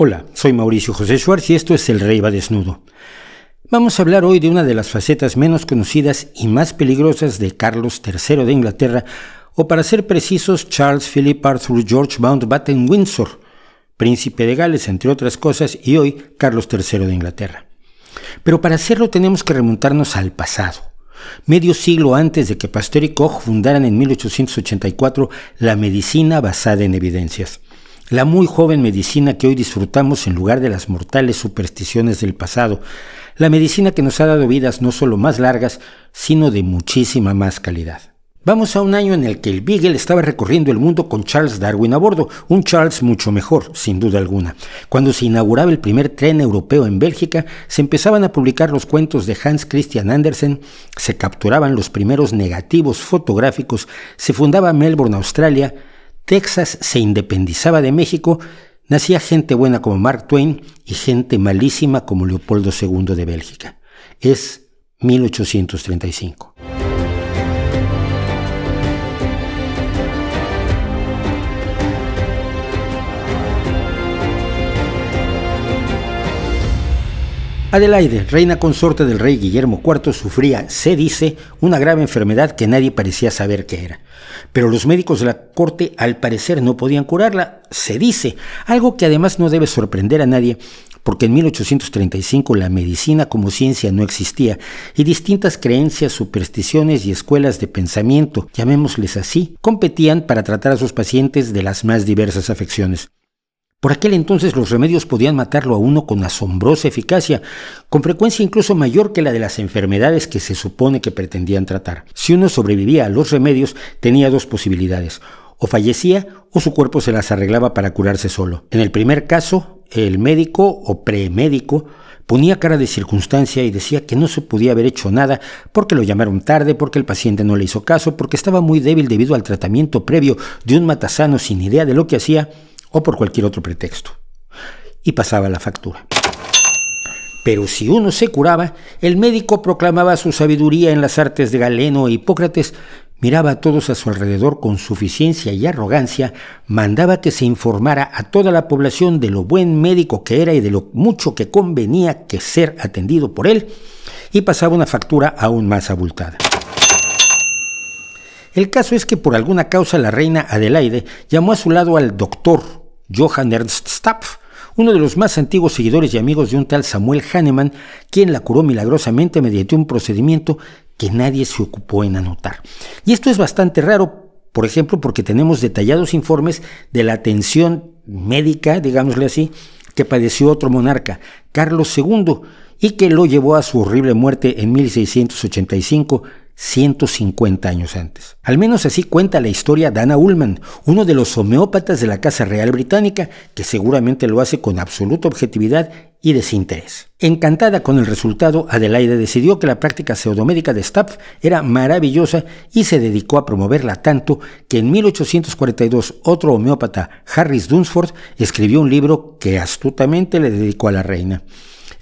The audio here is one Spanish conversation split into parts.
Hola, soy Mauricio José Schwartz y esto es El Rey va desnudo. Vamos a hablar hoy de una de las facetas menos conocidas y más peligrosas de Carlos III de Inglaterra, o para ser precisos, Charles Philip Arthur George Mountbatten Windsor, príncipe de Gales, entre otras cosas, y hoy Carlos III de Inglaterra. Pero para hacerlo tenemos que remontarnos al pasado. Medio siglo antes de que Pasteur y Koch fundaran en 1884 la medicina basada en evidencias. La muy joven medicina que hoy disfrutamos en lugar de las mortales supersticiones del pasado. La medicina que nos ha dado vidas no solo más largas, sino de muchísima más calidad. Vamos a un año en el que el Beagle estaba recorriendo el mundo con Charles Darwin a bordo, un Charles mucho mejor, sin duda alguna. Cuando se inauguraba el primer tren europeo en Bélgica, se empezaban a publicar los cuentos de Hans Christian Andersen, se capturaban los primeros negativos fotográficos, se fundaba Melbourne, Australia, Texas se independizaba de México, nacía gente buena como Mark Twain y gente malísima como Leopoldo II de Bélgica. Es 1835. Adelaide, reina consorte del rey Guillermo IV, sufría, se dice, una grave enfermedad que nadie parecía saber qué era. Pero los médicos de la corte al parecer no podían curarla, se dice, algo que además no debe sorprender a nadie, porque en 1835 la medicina como ciencia no existía y distintas creencias, supersticiones y escuelas de pensamiento, llamémosles así, competían para tratar a sus pacientes de las más diversas afecciones. Por aquel entonces los remedios podían matarlo a uno con asombrosa eficacia, con frecuencia incluso mayor que la de las enfermedades que se supone que pretendían tratar. Si uno sobrevivía a los remedios, tenía dos posibilidades: o fallecía o su cuerpo se las arreglaba para curarse solo. En el primer caso, el médico o premédico ponía cara de circunstancia y decía que no se podía haber hecho nada porque lo llamaron tarde, porque el paciente no le hizo caso, porque estaba muy débil debido al tratamiento previo de un matasano sin idea de lo que hacía, o por cualquier otro pretexto. Y pasaba la factura. Pero si uno se curaba, el médico proclamaba su sabiduría en las artes de Galeno e Hipócrates, miraba a todos a su alrededor con suficiencia y arrogancia, mandaba que se informara a toda la población de lo buen médico que era y de lo mucho que convenía que ser atendido por él, y pasaba una factura aún más abultada. El caso es que por alguna causa la reina Adelaide llamó a su lado al doctor Johann Ernst Stapf, uno de los más antiguos seguidores y amigos de un tal Samuel Hahnemann, quien la curó milagrosamente mediante un procedimiento que nadie se ocupó en anotar. Y esto es bastante raro, por ejemplo, porque tenemos detallados informes de la atención médica, digámosle así, que padeció otro monarca, Carlos II, y que lo llevó a su horrible muerte en 1685, 150 años antes. Al menos así cuenta la historia Dana Ullman, uno de los homeópatas de la Casa Real Británica, que seguramente lo hace con absoluta objetividad y desinterés. Encantada con el resultado, Adelaide decidió que la práctica pseudomédica de Stapf era maravillosa y se dedicó a promoverla tanto que en 1842 otro homeópata, Harris Dunsford, escribió un libro que astutamente le dedicó a la reina.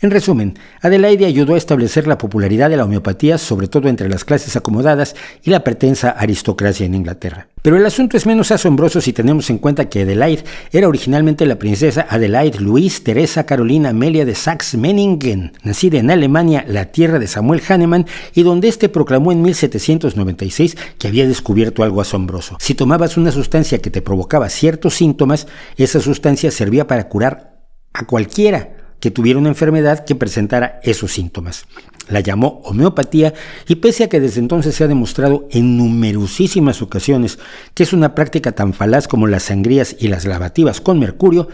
En resumen, Adelaide ayudó a establecer la popularidad de la homeopatía, sobre todo entre las clases acomodadas y la pretensa aristocracia en Inglaterra. Pero el asunto es menos asombroso si tenemos en cuenta que Adelaide era originalmente la princesa Adelaide Louise Teresa Carolina Amelia de Saxe-Meiningen, nacida en Alemania, la tierra de Samuel Hahnemann, y donde éste proclamó en 1796 que había descubierto algo asombroso. Si tomabas una sustancia que te provocaba ciertos síntomas, esa sustancia servía para curar a cualquiera que tuviera una enfermedad que presentara esos síntomas. La llamó homeopatía y pese a que desde entonces se ha demostrado en numerosísimas ocasiones que es una práctica tan falaz como las sangrías y las lavativas con mercurio,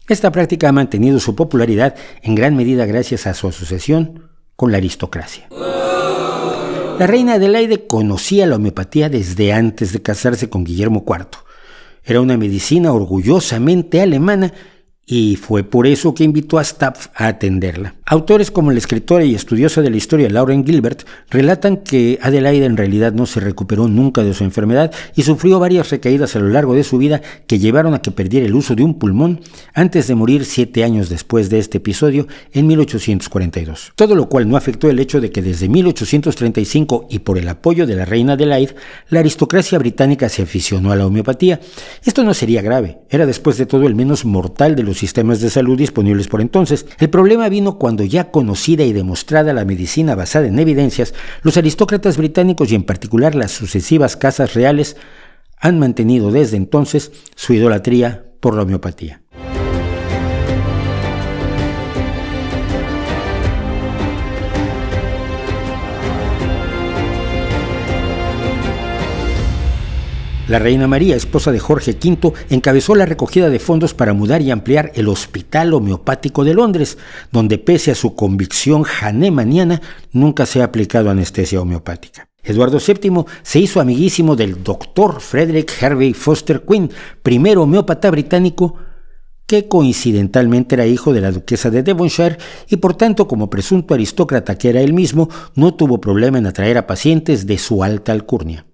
esta práctica ha mantenido su popularidad en gran medida gracias a su asociación con la aristocracia. La reina Adelaide conocía la homeopatía desde antes de casarse con Guillermo IV. Era una medicina orgullosamente alemana y fue por eso que invitó a Stapf a atenderla. Autores como la escritora y estudiosa de la historia Lauren Gilbert relatan que Adelaide en realidad no se recuperó nunca de su enfermedad y sufrió varias recaídas a lo largo de su vida que llevaron a que perdiera el uso de un pulmón antes de morir 7 años después de este episodio en 1842. Todo lo cual no afectó el hecho de que desde 1835 y por el apoyo de la reina Adelaide, la aristocracia británica se aficionó a la homeopatía. Esto no sería grave, era después de todo el menos mortal de los sistemas de salud disponibles por entonces. El problema vino cuando ya conocida y demostrada la medicina basada en evidencias, los aristócratas británicos y en particular las sucesivas casas reales han mantenido desde entonces su idolatría por la homeopatía. La reina María, esposa de Jorge V, encabezó la recogida de fondos para mudar y ampliar el Hospital Homeopático de Londres, donde pese a su convicción hahnemanniana, nunca se ha aplicado anestesia homeopática. Eduardo VII se hizo amiguísimo del doctor Frederick Hervey Foster Quinn, primer homeópata británico, que coincidentalmente era hijo de la duquesa de Devonshire y por tanto, como presunto aristócrata que era él mismo, no tuvo problema en atraer a pacientes de su alta alcurnia.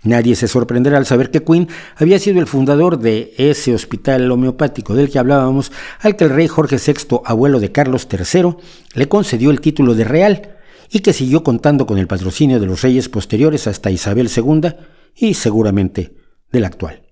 Nadie se sorprenderá al saber que Quinn había sido el fundador de ese hospital homeopático del que hablábamos, al que el rey Jorge VI, abuelo de Carlos III, le concedió el título de real y que siguió contando con el patrocinio de los reyes posteriores hasta Isabel II y seguramente del actual.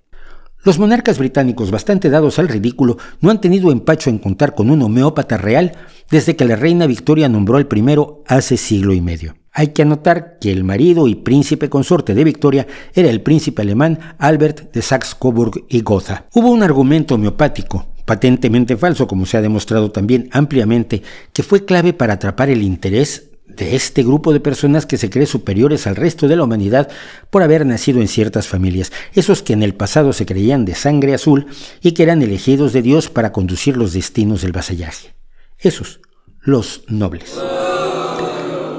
Los monarcas británicos, bastante dados al ridículo, no han tenido empacho en contar con un homeópata real desde que la reina Victoria nombró al primero hace siglo y medio. Hay que anotar que el marido y príncipe consorte de Victoria era el príncipe alemán Albert de Saxe-Coburg y Gotha. Hubo un argumento homeopático, patentemente falso, como se ha demostrado también ampliamente, que fue clave para atrapar el interés de este grupo de personas que se cree superiores al resto de la humanidad por haber nacido en ciertas familias, esos que en el pasado se creían de sangre azul y que eran elegidos de Dios para conducir los destinos del vasallaje. Esos, los nobles.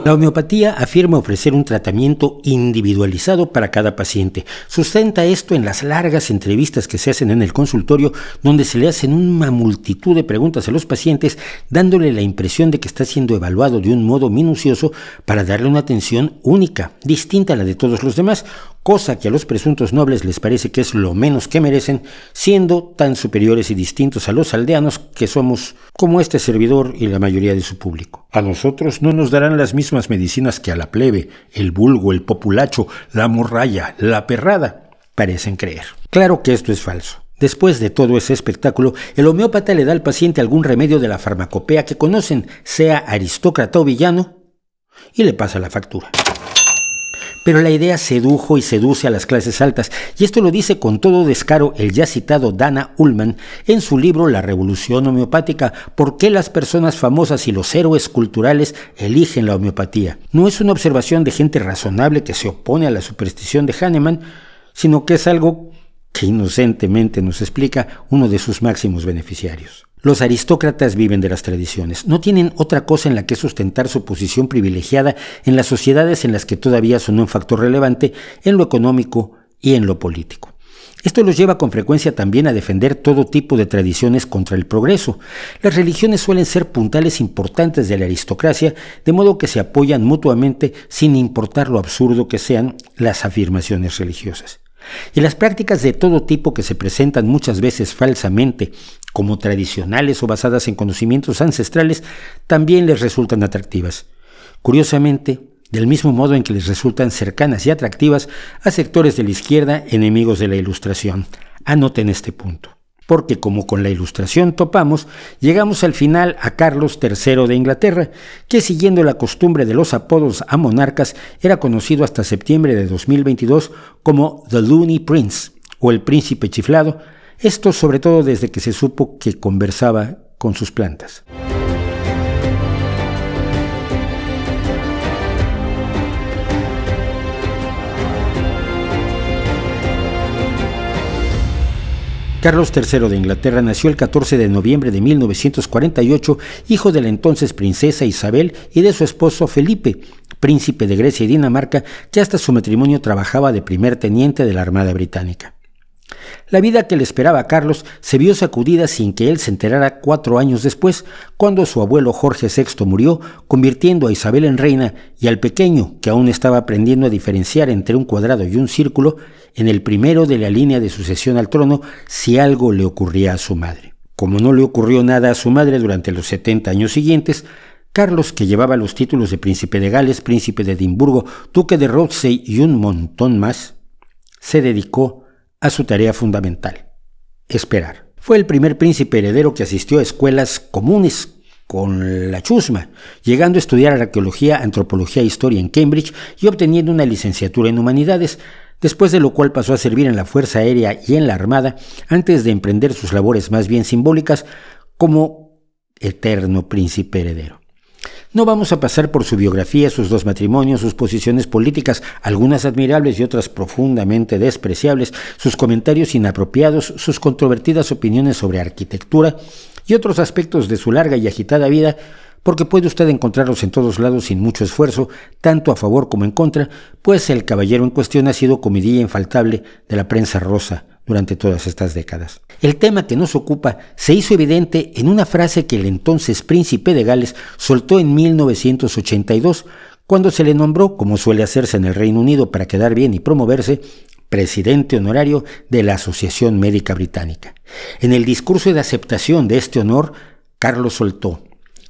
La homeopatía afirma ofrecer un tratamiento individualizado para cada paciente. Sustenta esto en las largas entrevistas que se hacen en el consultorio, donde se le hacen una multitud de preguntas a los pacientes, dándole la impresión de que está siendo evaluado de un modo minucioso para darle una atención única, distinta a la de todos los demás, cosa que a los presuntos nobles les parece que es lo menos que merecen, siendo tan superiores y distintos a los aldeanos que somos, como este servidor y la mayoría de su público. A nosotros no nos darán las mismas medicinas que a la plebe, el vulgo, el populacho, la morralla, la perrada, parecen creer. Claro que esto es falso. Después de todo ese espectáculo, el homeópata le da al paciente algún remedio de la farmacopea que conocen, sea aristócrata o villano, y le pasa la factura. Pero la idea sedujo y seduce a las clases altas, y esto lo dice con todo descaro el ya citado Dana Ullman en su libro La Revolución Homeopática, ¿por qué las personas famosas y los héroes culturales eligen la homeopatía? No es una observación de gente razonable que se opone a la superstición de Hahnemann, sino que es algo que inocentemente nos explica uno de sus máximos beneficiarios. Los aristócratas viven de las tradiciones, no tienen otra cosa en la que sustentar su posición privilegiada en las sociedades en las que todavía son un factor relevante en lo económico y en lo político. Esto los lleva con frecuencia también a defender todo tipo de tradiciones contra el progreso. Las religiones suelen ser puntales importantes de la aristocracia, de modo que se apoyan mutuamente sin importar lo absurdo que sean las afirmaciones religiosas. Y las prácticas de todo tipo que se presentan muchas veces falsamente como tradicionales o basadas en conocimientos ancestrales también les resultan atractivas. Curiosamente, del mismo modo en que les resultan cercanas y atractivas a sectores de la izquierda enemigos de la Ilustración. Anoten este punto. Porque como con la Ilustración topamos, llegamos al final a Carlos III de Inglaterra, que siguiendo la costumbre de los apodos a monarcas, era conocido hasta septiembre de 2022 como The Looney Prince, o el príncipe chiflado, esto sobre todo desde que se supo que conversaba con sus plantas. Carlos III de Inglaterra nació el 14 de noviembre de 1948, hijo de la entonces princesa Isabel y de su esposo Felipe, príncipe de Grecia y Dinamarca, que hasta su matrimonio trabajaba de primer teniente de la Armada Británica. La vida que le esperaba a Carlos se vio sacudida sin que él se enterara 4 años después, cuando su abuelo Jorge VI murió, convirtiendo a Isabel en reina y al pequeño, que aún estaba aprendiendo a diferenciar entre un cuadrado y un círculo, en el primero de la línea de sucesión al trono si algo le ocurría a su madre. Como no le ocurrió nada a su madre durante los 70 años siguientes, Carlos, que llevaba los títulos de príncipe de Gales, príncipe de Edimburgo, duque de Rothesay y un montón más, se dedicó a su tarea fundamental: esperar. Fue el primer príncipe heredero que asistió a escuelas comunes con la chusma, llegando a estudiar arqueología, antropología e historia en Cambridge y obteniendo una licenciatura en humanidades, después de lo cual pasó a servir en la Fuerza Aérea y en la Armada, antes de emprender sus labores más bien simbólicas como eterno príncipe heredero. No vamos a pasar por su biografía, sus 2 matrimonios, sus posiciones políticas, algunas admirables y otras profundamente despreciables, sus comentarios inapropiados, sus controvertidas opiniones sobre arquitectura y otros aspectos de su larga y agitada vida, porque puede usted encontrarlos en todos lados sin mucho esfuerzo, tanto a favor como en contra, pues el caballero en cuestión ha sido comidilla infaltable de la prensa rosa durante todas estas décadas. El tema que nos ocupa se hizo evidente en una frase que el entonces príncipe de Gales soltó en 1982, cuando se le nombró, como suele hacerse en el Reino Unido para quedar bien y promoverse, presidente honorario de la Asociación Médica Británica. En el discurso de aceptación de este honor, Carlos soltó: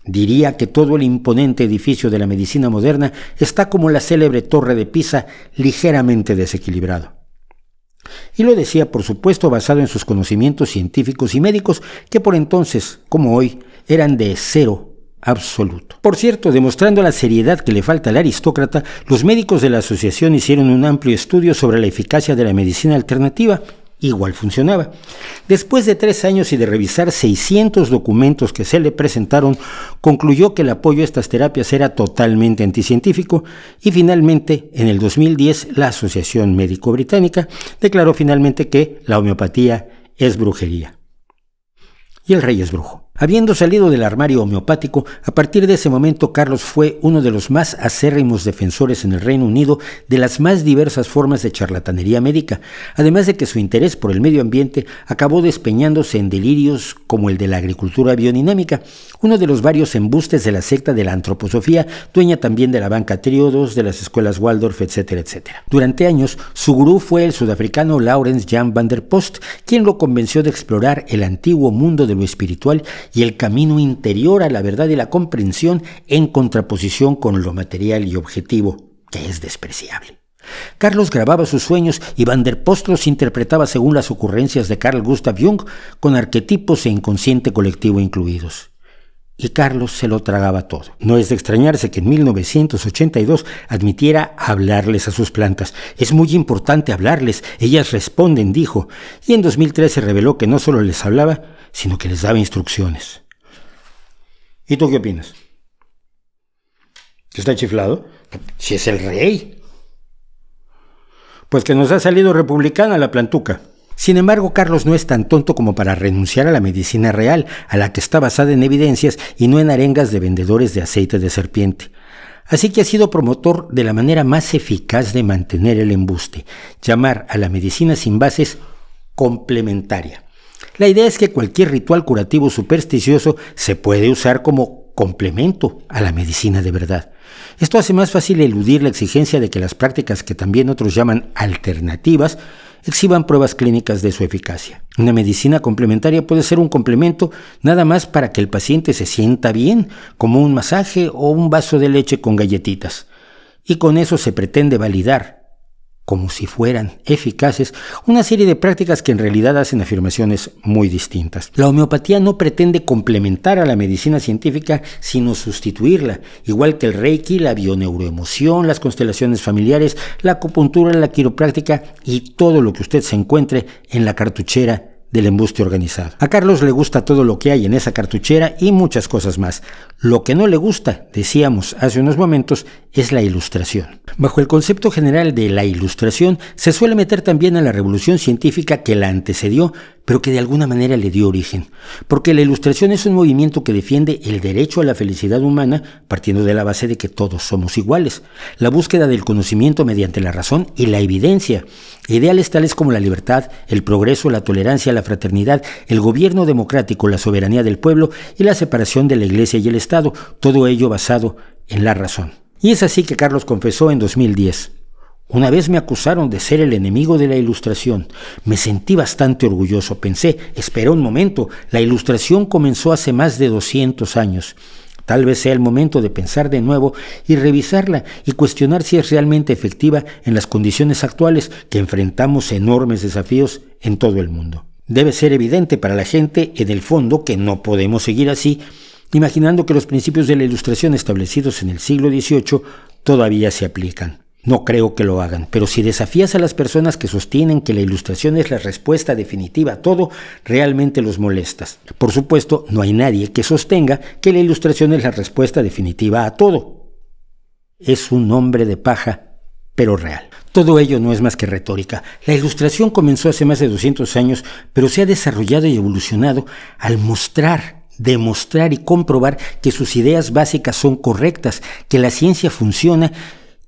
diría que todo el imponente edificio de la medicina moderna está como la célebre Torre de Pisa, ligeramente desequilibrado. Y lo decía, por supuesto, basado en sus conocimientos científicos y médicos, que por entonces, como hoy, eran de cero absoluto. Por cierto, demostrando la seriedad que le falta al aristócrata, los médicos de la asociación hicieron un amplio estudio sobre la eficacia de la medicina alternativa. Igual funcionaba. Después de 3 años y de revisar 600 documentos que se le presentaron, concluyó que el apoyo a estas terapias era totalmente anticientífico y finalmente, en el 2010, la Asociación Médico Británica declaró finalmente que la homeopatía es brujería. Y el rey es brujo. Habiendo salido del armario homeopático, a partir de ese momento Carlos fue uno de los más acérrimos defensores en el Reino Unido de las más diversas formas de charlatanería médica, además de que su interés por el medio ambiente acabó despeñándose en delirios como el de la agricultura biodinámica, uno de los varios embustes de la secta de la antroposofía, dueña también de la banca Triodos, de las escuelas Waldorf, etcétera, etcétera. Durante años, su gurú fue el sudafricano Laurens Jan van der Post, quien lo convenció de explorar el antiguo mundo de lo espiritual y el camino interior a la verdad y la comprensión en contraposición con lo material y objetivo, que es despreciable. Carlos grababa sus sueños y Van der Post los interpretaba según las ocurrencias de Carl Gustav Jung, con arquetipos e inconsciente colectivo incluidos. Y Carlos se lo tragaba todo. No es de extrañarse que en 1982 admitiera hablarles a sus plantas. Es muy importante hablarles, ellas responden, dijo. Y en 2013 reveló que no solo les hablaba, sino que les daba instrucciones. ¿Y tú qué opinas? ¿Está chiflado? Si es el rey. Pues que nos ha salido republicana la plantuca. Sin embargo, Carlos no es tan tonto como para renunciar a la medicina real, a la que está basada en evidencias y no en arengas de vendedores de aceite de serpiente. Así que ha sido promotor de la manera más eficaz de mantener el embuste, llamar a la medicina sin bases complementaria. La idea es que cualquier ritual curativo supersticioso se puede usar como complemento a la medicina de verdad. Esto hace más fácil eludir la exigencia de que las prácticas que también otros llaman alternativas exhiban pruebas clínicas de su eficacia. Una medicina complementaria puede ser un complemento nada más para que el paciente se sienta bien, como un masaje o un vaso de leche con galletitas. Y con eso se pretende validar, como si fueran eficaces, una serie de prácticas que en realidad hacen afirmaciones muy distintas. La homeopatía no pretende complementar a la medicina científica, sino sustituirla, igual que el Reiki, la bioneuroemoción, las constelaciones familiares, la acupuntura, la quiropráctica y todo lo que usted se encuentre en la cartuchera del embuste organizado. A Carlos le gusta todo lo que hay en esa cartuchera y muchas cosas más. Lo que no le gusta, decíamos hace unos momentos, es la Ilustración. Bajo el concepto general de la Ilustración se suele meter también a la revolución científica que la antecedió, pero que de alguna manera le dio origen. Porque la Ilustración es un movimiento que defiende el derecho a la felicidad humana partiendo de la base de que todos somos iguales. La búsqueda del conocimiento mediante la razón y la evidencia. Ideales tales como la libertad, el progreso, la tolerancia, la fraternidad, el gobierno democrático, la soberanía del pueblo y la separación de la Iglesia y el Estado, todo ello basado en la razón. Y es así que Carlos confesó en 2010: una vez me acusaron de ser el enemigo de la Ilustración. Me sentí bastante orgulloso. Pensé, espera un momento, la Ilustración comenzó hace más de 200 años. Tal vez sea el momento de pensar de nuevo y revisarla y cuestionar si es realmente efectiva en las condiciones actuales que enfrentamos enormes desafíos en todo el mundo. Debe ser evidente para la gente en el fondo que no podemos seguir así, imaginando que los principios de la Ilustración establecidos en el siglo XVIII todavía se aplican. No creo que lo hagan, pero si desafías a las personas que sostienen que la Ilustración es la respuesta definitiva a todo, realmente los molestas. Por supuesto, no hay nadie que sostenga que la Ilustración es la respuesta definitiva a todo. Es un hombre de paja, pero real. Todo ello no es más que retórica. La Ilustración comenzó hace más de 200 años, pero se ha desarrollado y evolucionado al demostrar y comprobar que sus ideas básicas son correctas, que la ciencia funciona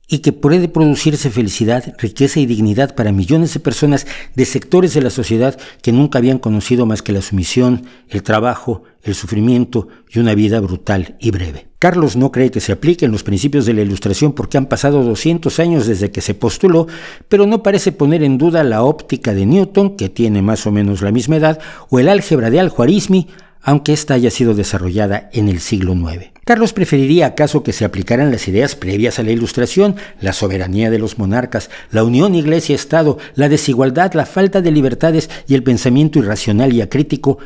y que puede producirse felicidad, riqueza y dignidad para millones de personas de sectores de la sociedad que nunca habían conocido más que la sumisión, el trabajo, el sufrimiento y una vida brutal y breve. Carlos no cree que se apliquen los principios de la Ilustración porque han pasado 200 años desde que se postuló, pero no parece poner en duda la óptica de Newton, que tiene más o menos la misma edad, o el álgebra de Al-Khwarizmi, aunque ésta haya sido desarrollada en el siglo IX. Carlos preferiría acaso que se aplicaran las ideas previas a la Ilustración, la soberanía de los monarcas, la unión Iglesia-Estado, la desigualdad, la falta de libertades y el pensamiento irracional y acrítico,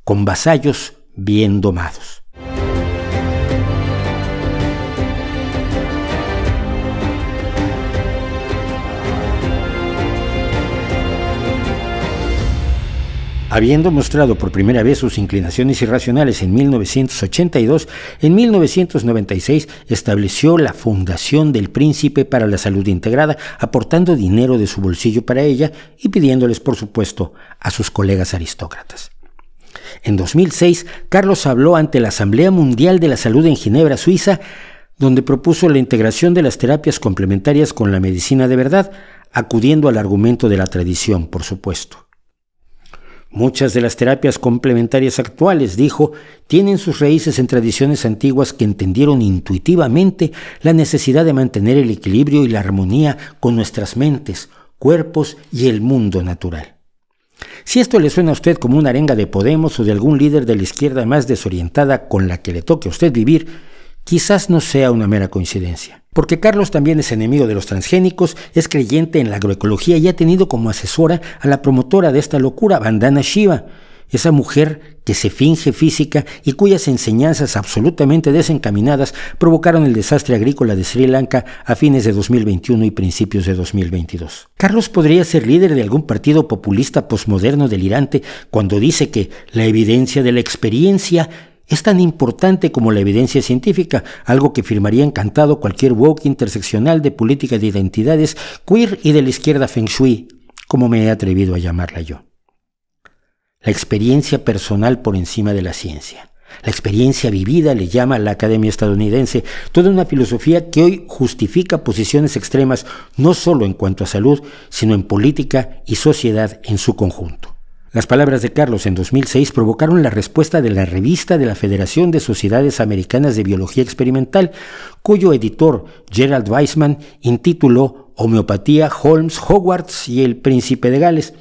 con vasallos bien domados. Habiendo mostrado por primera vez sus inclinaciones irracionales en 1982, en 1996 estableció la Fundación del Príncipe para la Salud Integrada, aportando dinero de su bolsillo para ella y pidiéndoles, por supuesto, a sus colegas aristócratas. En 2006, Carlos habló ante la Asamblea Mundial de la Salud en Ginebra, Suiza, donde propuso la integración de las terapias complementarias con la medicina de verdad, acudiendo al argumento de la tradición, por supuesto. Muchas de las terapias complementarias actuales, dijo, tienen sus raíces en tradiciones antiguas que entendieron intuitivamente la necesidad de mantener el equilibrio y la armonía con nuestras mentes, cuerpos y el mundo natural. Si esto le suena a usted como una arenga de Podemos o de algún líder de la izquierda más desorientada con la que le toque a usted vivir, quizás no sea una mera coincidencia. Porque Carlos también es enemigo de los transgénicos, es creyente en la agroecología y ha tenido como asesora a la promotora de esta locura, Vandana Shiva, esa mujer que se finge física y cuyas enseñanzas absolutamente desencaminadas provocaron el desastre agrícola de Sri Lanka a fines de 2021 y principios de 2022. Carlos podría ser líder de algún partido populista posmoderno delirante cuando dice que la evidencia de la experiencia es tan importante como la evidencia científica, algo que firmaría encantado cualquier woke interseccional de política de identidades, queer y de la izquierda feng shui, como me he atrevido a llamarla yo. La experiencia personal por encima de la ciencia. La experiencia vivida le llama a la Academia Estadounidense, toda una filosofía que hoy justifica posiciones extremas no solo en cuanto a salud, sino en política y sociedad en su conjunto. Las palabras de Carlos en 2006 provocaron la respuesta de la revista de la Federación de Sociedades Americanas de Biología Experimental, cuyo editor, Gerald Weissman, intituló Homeopatía, Holmes, Hogwarts y el Príncipe de Gales,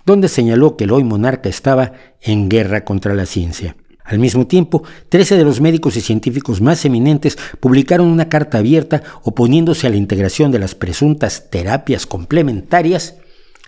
donde señaló que el hoy monarca estaba en guerra contra la ciencia. Al mismo tiempo, 13 de los médicos y científicos más eminentes publicaron una carta abierta oponiéndose a la integración de las presuntas terapias complementarias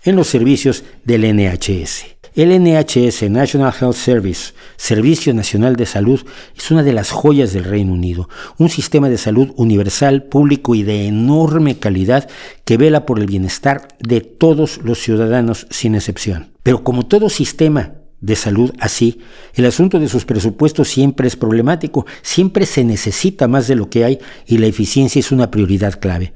en los servicios del NHS. El NHS, National Health Service, Servicio Nacional de Salud, es una de las joyas del Reino Unido, un sistema de salud universal, público y de enorme calidad que vela por el bienestar de todos los ciudadanos sin excepción. Pero como todo sistema de salud así, el asunto de sus presupuestos siempre es problemático, siempre se necesita más de lo que hay y la eficiencia es una prioridad clave.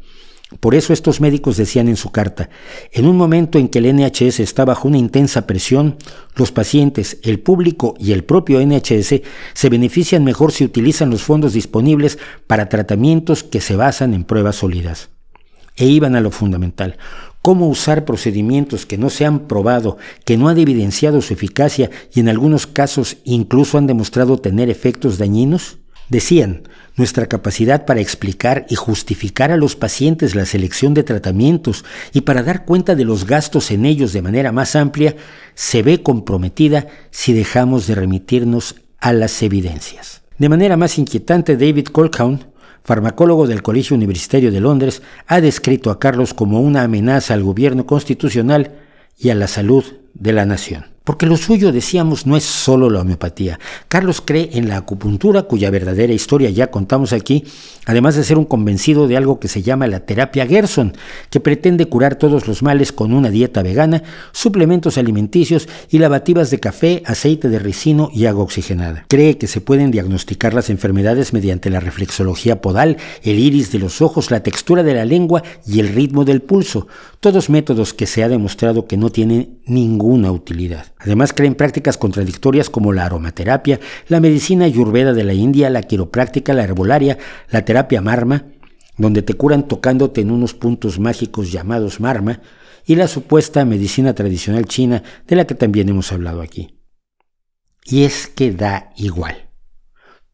Por eso estos médicos decían en su carta, en un momento en que el NHS está bajo una intensa presión, los pacientes, el público y el propio NHS se benefician mejor si utilizan los fondos disponibles para tratamientos que se basan en pruebas sólidas. E iban a lo fundamental, cómo usar procedimientos que no se han probado, que no han evidenciado su eficacia y en algunos casos incluso han demostrado tener efectos dañinos. Decían, nuestra capacidad para explicar y justificar a los pacientes la selección de tratamientos y para dar cuenta de los gastos en ellos de manera más amplia se ve comprometida si dejamos de remitirnos a las evidencias. De manera más inquietante, David Colquhoun, farmacólogo del Colegio Universitario de Londres, ha descrito a Carlos como una amenaza al gobierno constitucional y a la salud de la nación. Porque lo suyo, decíamos, no es solo la homeopatía. Carlos cree en la acupuntura, cuya verdadera historia ya contamos aquí, además de ser un convencido de algo que se llama la terapia Gerson, que pretende curar todos los males con una dieta vegana, suplementos alimenticios y lavativas de café, aceite de ricino y agua oxigenada. Cree que se pueden diagnosticar las enfermedades mediante la reflexología podal, el iris de los ojos, la textura de la lengua y el ritmo del pulso, todos métodos que se ha demostrado que no tienen ninguna utilidad. Además, cree en prácticas contradictorias como la aromaterapia, la medicina ayurveda de la India, la quiropráctica, la herbolaria, la terapia marma, donde te curan tocándote en unos puntos mágicos llamados marma, y la supuesta medicina tradicional china, de la que también hemos hablado aquí. Y es que da igual.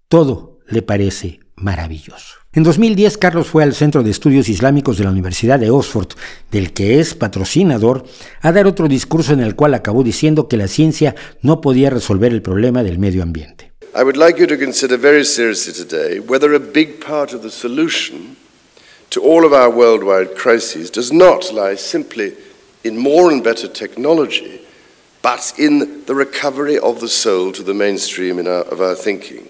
Todo le parece maravilloso. En 2010, Carlos fue al Centro de Estudios Islámicos de la Universidad de Oxford, del que es patrocinador, a dar otro discurso en el cual acabó diciendo que la ciencia no podía resolver el problema del medio ambiente. I would like you to consider very seriously today whether a big part of the solution to all of our worldwide crises does not lie simply in more and better technology, but in the recovery of the soul to the mainstream of our thinking.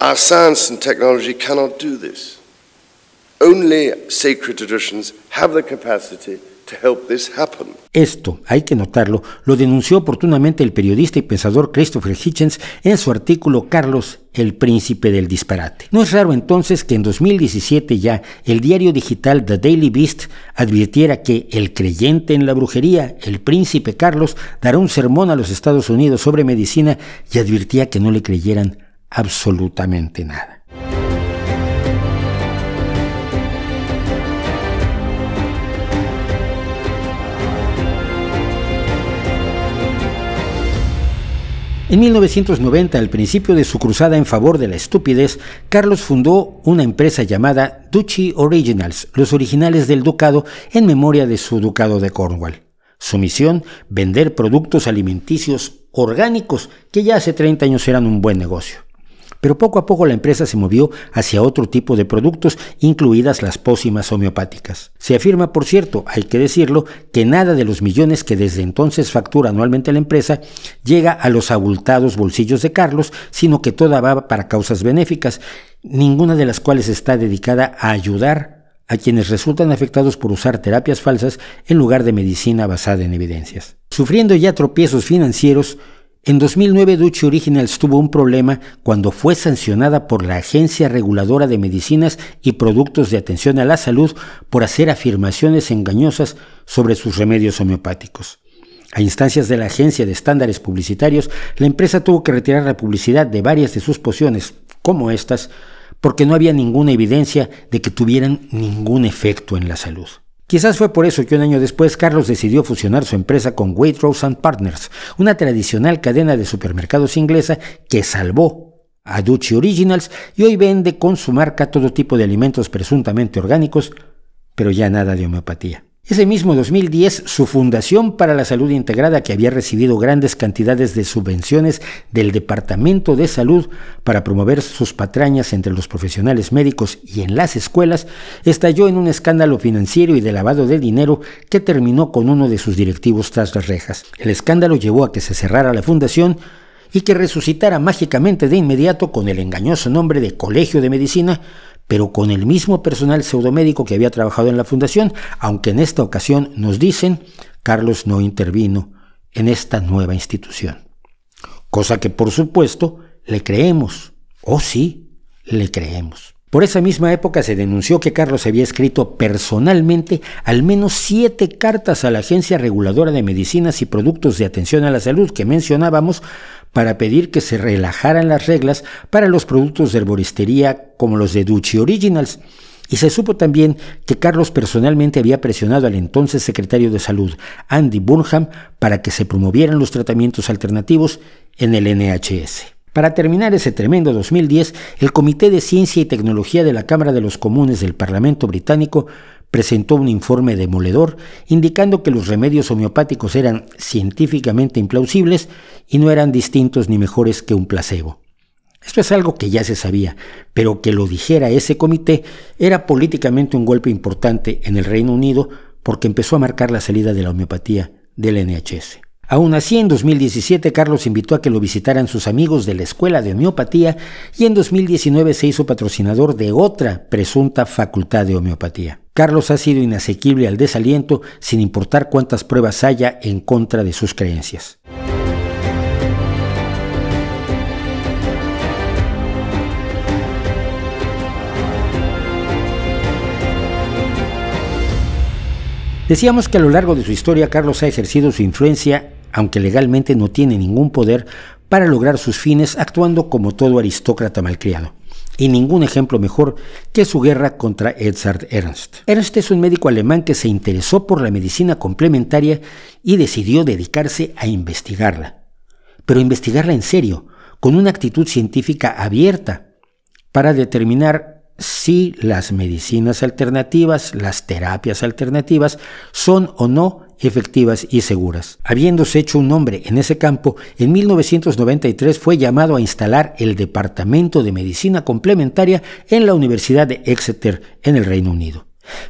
Our science and technology cannot do this. Only sacred traditions have the capacity to help this happen. Esto, hay que notarlo, lo denunció oportunamente el periodista y pensador Christopher Hitchens en su artículo Carlos, el príncipe del disparate. No es raro entonces que en 2017 ya el diario digital The Daily Beast advirtiera que el creyente en la brujería, el príncipe Carlos, dará un sermón a los Estados Unidos sobre medicina y advirtía que no le creyeran absolutamente nada. En 1990, al principio de su cruzada en favor de la estupidez, Carlos fundó una empresa llamada Duchy Originals, los originales del ducado, en memoria de su ducado de Cornwall. Su misión, vender productos alimenticios orgánicos que ya hace 30 años eran un buen negocio. Pero poco a poco la empresa se movió hacia otro tipo de productos, incluidas las pócimas homeopáticas. Se afirma, por cierto, hay que decirlo, que nada de los millones que desde entonces factura anualmente la empresa llega a los abultados bolsillos de Carlos, sino que toda va para causas benéficas, ninguna de las cuales está dedicada a ayudar a quienes resultan afectados por usar terapias falsas en lugar de medicina basada en evidencias. Sufriendo ya tropiezos financieros, en 2009 Duchy Originals tuvo un problema cuando fue sancionada por la Agencia Reguladora de Medicinas y Productos de Atención a la Salud por hacer afirmaciones engañosas sobre sus remedios homeopáticos. A instancias de la Agencia de Estándares Publicitarios, la empresa tuvo que retirar la publicidad de varias de sus pociones, como estas, porque no había ninguna evidencia de que tuvieran ningún efecto en la salud. Quizás fue por eso que un año después Carlos decidió fusionar su empresa con Waitrose & Partners, una tradicional cadena de supermercados inglesa que salvó a Duchy Originals y hoy vende con su marca todo tipo de alimentos presuntamente orgánicos, pero ya nada de homeopatía. Ese mismo 2010, su Fundación para la Salud Integrada, que había recibido grandes cantidades de subvenciones del Departamento de Salud para promover sus patrañas entre los profesionales médicos y en las escuelas, estalló en un escándalo financiero y de lavado de dinero que terminó con uno de sus directivos tras las rejas. El escándalo llevó a que se cerrara la fundación y que resucitara mágicamente de inmediato con el engañoso nombre de Colegio de Medicina, pero con el mismo personal pseudomédico que había trabajado en la fundación, aunque en esta ocasión, nos dicen, Carlos no intervino en esta nueva institución. Cosa que, por supuesto, le creemos. Oh sí, le creemos. Por esa misma época se denunció que Carlos había escrito personalmente al menos 7 cartas a la Agencia Reguladora de Medicinas y Productos de Atención a la Salud que mencionábamos para pedir que se relajaran las reglas para los productos de herboristería como los de Duchy Originals. Y se supo también que Carlos personalmente había presionado al entonces secretario de Salud, Andy Burnham, para que se promovieran los tratamientos alternativos en el NHS. Para terminar ese tremendo 2010, el Comité de Ciencia y Tecnología de la Cámara de los Comunes del Parlamento británico presentó un informe demoledor indicando que los remedios homeopáticos eran científicamente implausibles y no eran distintos ni mejores que un placebo. Esto es algo que ya se sabía, pero que lo dijera ese comité era políticamente un golpe importante en el Reino Unido porque empezó a marcar la salida de la homeopatía del NHS. Aún así, en 2017, Carlos invitó a que lo visitaran sus amigos de la Escuela de Homeopatía y en 2019 se hizo patrocinador de otra presunta facultad de homeopatía. Carlos ha sido inasequible al desaliento sin importar cuántas pruebas haya en contra de sus creencias. Decíamos que a lo largo de su historia Carlos ha ejercido su influencia, aunque legalmente no tiene ningún poder, para lograr sus fines actuando como todo aristócrata malcriado. Y ningún ejemplo mejor que su guerra contra Edzard Ernst. Ernst es un médico alemán que se interesó por la medicina complementaria y decidió dedicarse a investigarla. Pero investigarla en serio, con una actitud científica abierta, para determinar si las medicinas alternativas, las terapias alternativas, son o no efectivas y seguras. Habiéndose hecho un nombre en ese campo, en 1993 fue llamado a instalar el Departamento de Medicina Complementaria en la Universidad de Exeter, en el Reino Unido.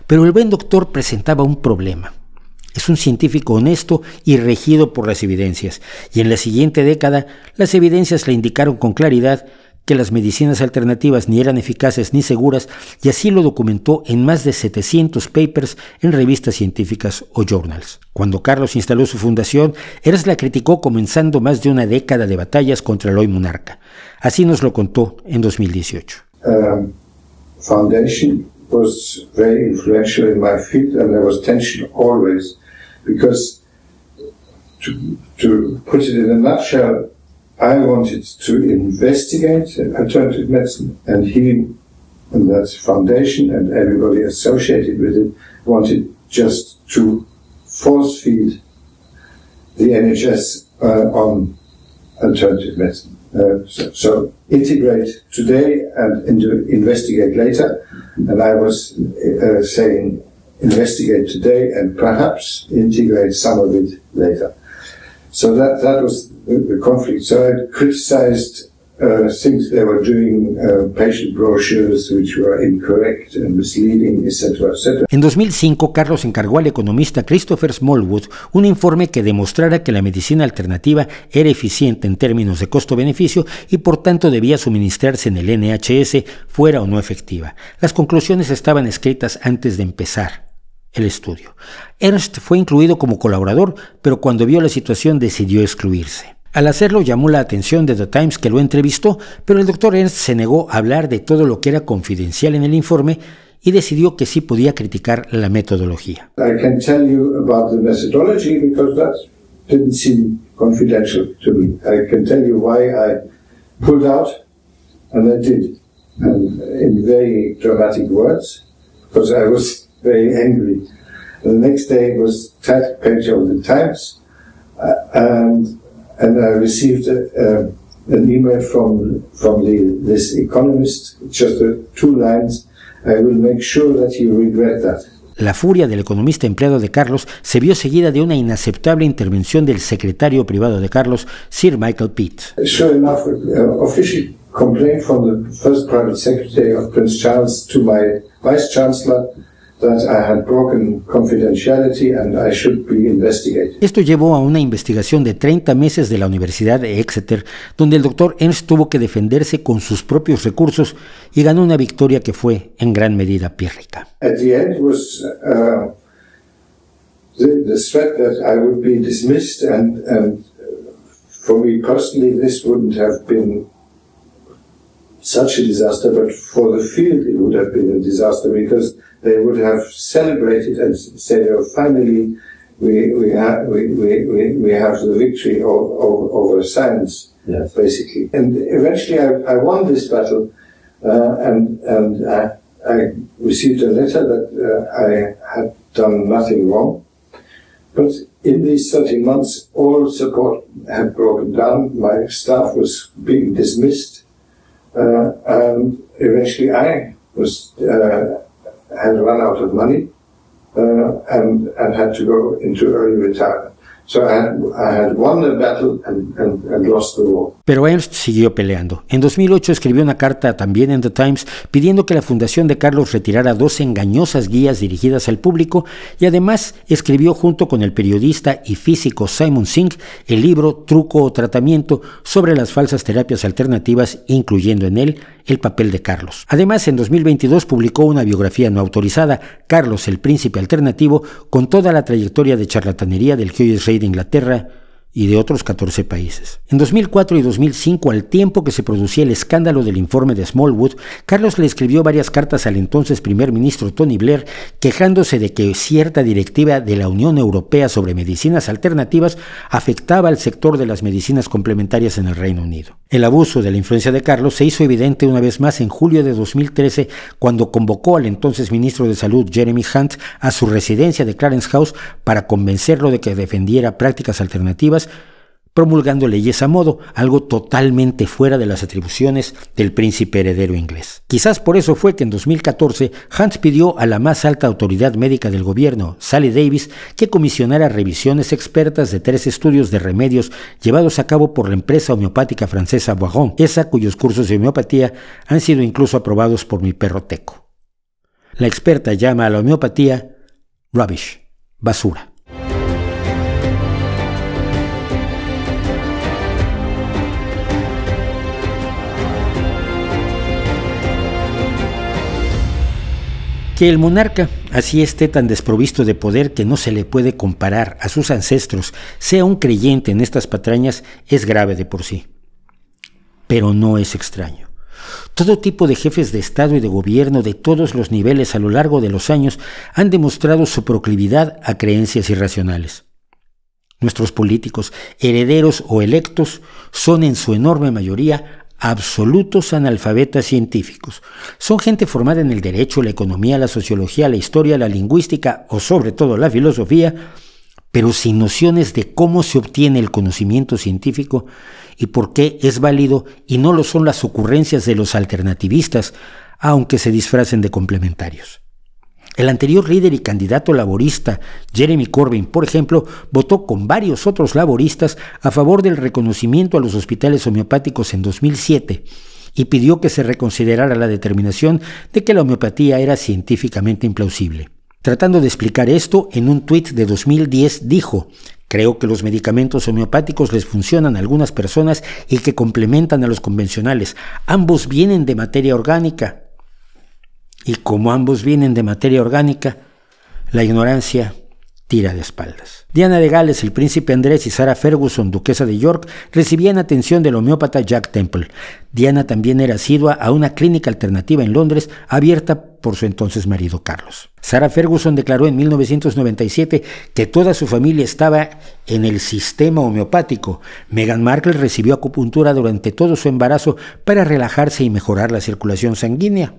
Pero el buen doctor presentaba un problema. Es un científico honesto y regido por las evidencias, y en la siguiente década las evidencias le indicaron con claridad que las medicinas alternativas ni eran eficaces ni seguras, y así lo documentó en más de 700 papers en revistas científicas o journals. Cuando Carlos instaló su fundación, Ernst la criticó comenzando más de una década de batallas contra el hoy monarca. Así nos lo contó en 2018. Foundation was very influential in my field, and there was tension always, because to put it in a nutshell, I wanted to investigate alternative medicine, and he, and that foundation and everybody associated with it, wanted just to force feed the NHS on alternative medicine. So integrate today and investigate later, and I was saying investigate today and perhaps integrate some of it later. So that was the conflict. So I criticized things they were doing, patient brochures which were incorrect and misleading, etc., etc. En 2005, Carlos encargó al economista Christopher Smallwood un informe que demostrara que la medicina alternativa era eficiente en términos de costo-beneficio y por tanto debía suministrarse en el NHS, fuera o no efectiva. Las conclusiones estaban escritas antes de empezar el estudio. Ernst fue incluido como colaborador, pero cuando vio la situación decidió excluirse. Al hacerlo llamó la atención de The Times, que lo entrevistó, pero el doctor Ernst se negó a hablar de todo lo que era confidencial en el informe y decidió que sí podía criticar la metodología. I can tell you about the methodology because that didn't seem confidential to me. I can tell you why I pulled out, and I did, and in very dramatic words, because I was very angry. The next day was title page of the Times, and I received an email from this economist, just 2 lines. I will make sure that you regret that. La furia del economista empleado de Carlos se vio seguida de una inaceptable intervención del secretario privado de Carlos, Sir Michael Pitt. Sure enough, official complaint from the first private secretary of Prince Charles to my vice chancellor that I had broken confidentiality and I should be investigated. Esto llevó a una investigación de 30 meses de la Universidad de Exeter, donde el doctor Ernst tuvo que defenderse con sus propios recursos y ganó una victoria que fue en gran medida pírrica. At the end was the threat that I would be dismissed, and for me personally, this wouldn't have been such a disaster, but for the field it would have been a disaster, because they would have celebrated and said, "Oh, finally, we have the victory over science." Yes. Basically. And eventually I won this battle, and I received a letter that I had done nothing wrong. But in these 13 months, all support had broken down. My staff was being dismissed. And eventually I had run out of money, and had to go into early retirement. So I had won the battle and lost the war. Pero Ernst siguió peleando. En 2008 escribió una carta también en The Times pidiendo que la fundación de Carlos retirara 2 engañosas guías dirigidas al público, y además escribió junto con el periodista y físico Simon Singh el libro Truco o Tratamiento sobre las falsas terapias alternativas, incluyendo en él el papel de Carlos. Además, en 2022 publicó una biografía no autorizada, Carlos el Príncipe Alternativo, con toda la trayectoria de charlatanería del que hoy es rey de Inglaterra y de otros 14 países. En 2004 y 2005, al tiempo que se producía el escándalo del informe de Smallwood, Carlos le escribió varias cartas al entonces primer ministro Tony Blair quejándose de que cierta directiva de la Unión Europea sobre medicinas alternativas afectaba al sector de las medicinas complementarias en el Reino Unido. El abuso de la influencia de Carlos se hizo evidente una vez más en julio de 2013, cuando convocó al entonces ministro de Salud Jeremy Hunt a su residencia de Clarence House para convencerlo de que defendiera prácticas alternativas, promulgando leyes a modo, algo totalmente fuera de las atribuciones del príncipe heredero inglés. Quizás por eso fue que en 2014 Hunt pidió a la más alta autoridad médica del gobierno, Sally Davis, que comisionara revisiones expertas de 3 estudios de remedios llevados a cabo por la empresa homeopática francesa Boiron, esa cuyos cursos de homeopatía han sido incluso aprobados por mi perro Teco. La experta llama a la homeopatía rubbish, basura. Que el monarca, así esté tan desprovisto de poder que no se le puede comparar a sus ancestros, sea un creyente en estas patrañas, es grave de por sí. Pero no es extraño. Todo tipo de jefes de Estado y de gobierno de todos los niveles a lo largo de los años han demostrado su proclividad a creencias irracionales. Nuestros políticos, herederos o electos, son en su enorme mayoría absolutos analfabetas científicos. Son gente formada en el derecho, la economía, la sociología, la historia, la lingüística o sobre todo la filosofía, pero sin nociones de cómo se obtiene el conocimiento científico y por qué es válido, y no lo son las ocurrencias de los alternativistas, aunque se disfracen de complementarios. El anterior líder y candidato laborista, Jeremy Corbyn, por ejemplo, votó con varios otros laboristas a favor del reconocimiento a los hospitales homeopáticos en 2007 y pidió que se reconsiderara la determinación de que la homeopatía era científicamente implausible. Tratando de explicar esto, en un tuit de 2010 dijo: "Creo que los medicamentos homeopáticos les funcionan a algunas personas y que complementan a los convencionales. Ambos vienen de materia orgánica. Y como ambos vienen de materia orgánica, la ignorancia tira de espaldas". Diana de Gales, el príncipe Andrés y Sarah Ferguson, duquesa de York, recibían atención del homeópata Jack Temple. Diana también era asidua a una clínica alternativa en Londres, abierta por su entonces marido Carlos. Sarah Ferguson declaró en 1997 que toda su familia estaba en el sistema homeopático. Meghan Markle recibió acupuntura durante todo su embarazo para relajarse y mejorar la circulación sanguínea.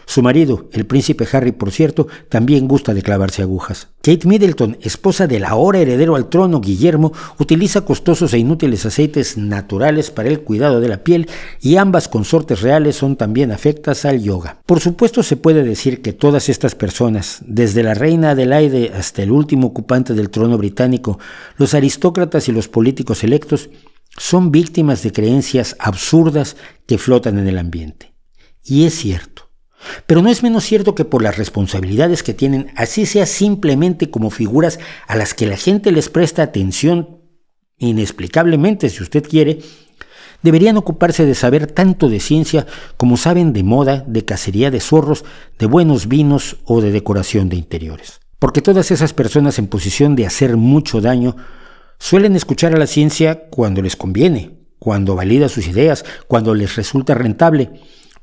Su marido, el príncipe Harry, por cierto, también gusta de clavarse agujas. Kate Middleton, esposa del ahora heredero al trono Guillermo, utiliza costosos e inútiles aceites naturales para el cuidado de la piel, y ambas consortes reales son también afectas al yoga. Por supuesto, se puede decir que todas estas personas, desde la reina Adelaide hasta el último ocupante del trono británico, los aristócratas y los políticos electos, son víctimas de creencias absurdas que flotan en el ambiente. Y es cierto. Pero no es menos cierto que por las responsabilidades que tienen, así sea simplemente como figuras a las que la gente les presta atención inexplicablemente, si usted quiere, deberían ocuparse de saber tanto de ciencia como saben de moda, de cacería de zorros, de buenos vinos o de decoración de interiores. Porque todas esas personas en posición de hacer mucho daño suelen escuchar a la ciencia cuando les conviene, cuando valida sus ideas, cuando les resulta rentable,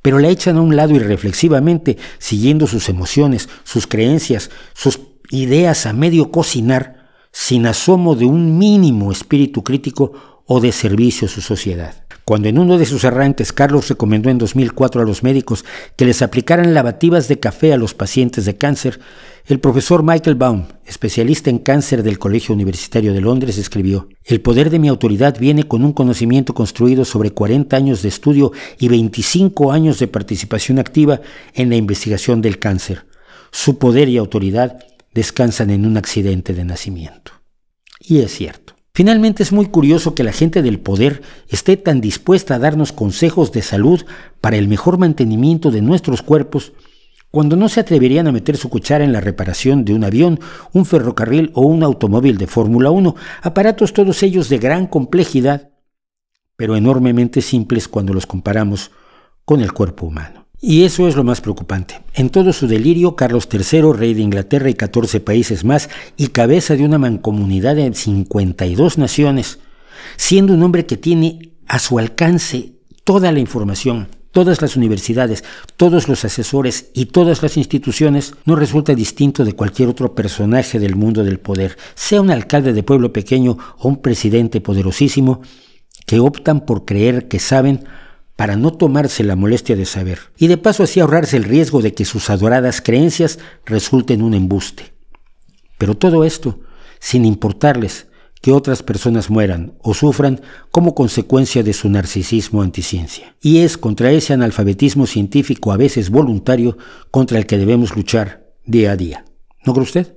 pero la echan a un lado irreflexivamente, siguiendo sus emociones, sus creencias, sus ideas a medio cocinar, sin asomo de un mínimo espíritu crítico o de servicio a su sociedad. Cuando en uno de sus arranques Carlos recomendó en 2004 a los médicos que les aplicaran lavativas de café a los pacientes de cáncer, el profesor Michael Baum, especialista en cáncer del Colegio Universitario de Londres, escribió: «El poder de mi autoridad viene con un conocimiento construido sobre 40 años de estudio y 25 años de participación activa en la investigación del cáncer. Su poder y autoridad descansan en un accidente de nacimiento». Y es cierto. Finalmente, es muy curioso que la gente del poder esté tan dispuesta a darnos consejos de salud para el mejor mantenimiento de nuestros cuerpos, cuando no se atreverían a meter su cuchara en la reparación de un avión, un ferrocarril o un automóvil de Fórmula 1, aparatos todos ellos de gran complejidad, pero enormemente simples cuando los comparamos con el cuerpo humano. Y eso es lo más preocupante. En todo su delirio, Carlos III, rey de Inglaterra y 14 países más, y cabeza de una mancomunidad de 52 naciones, siendo un hombre que tiene a su alcance toda la información, todas las universidades, todos los asesores y todas las instituciones, no resulta distinto de cualquier otro personaje del mundo del poder, sea un alcalde de pueblo pequeño o un presidente poderosísimo, que optan por creer que saben para no tomarse la molestia de saber, y de paso así ahorrarse el riesgo de que sus adoradas creencias resulten un embuste. Pero todo esto sin importarles que otras personas mueran o sufran como consecuencia de su narcisismo anticiencia. Y es contra ese analfabetismo científico, a veces voluntario, contra el que debemos luchar día a día. ¿No cree usted?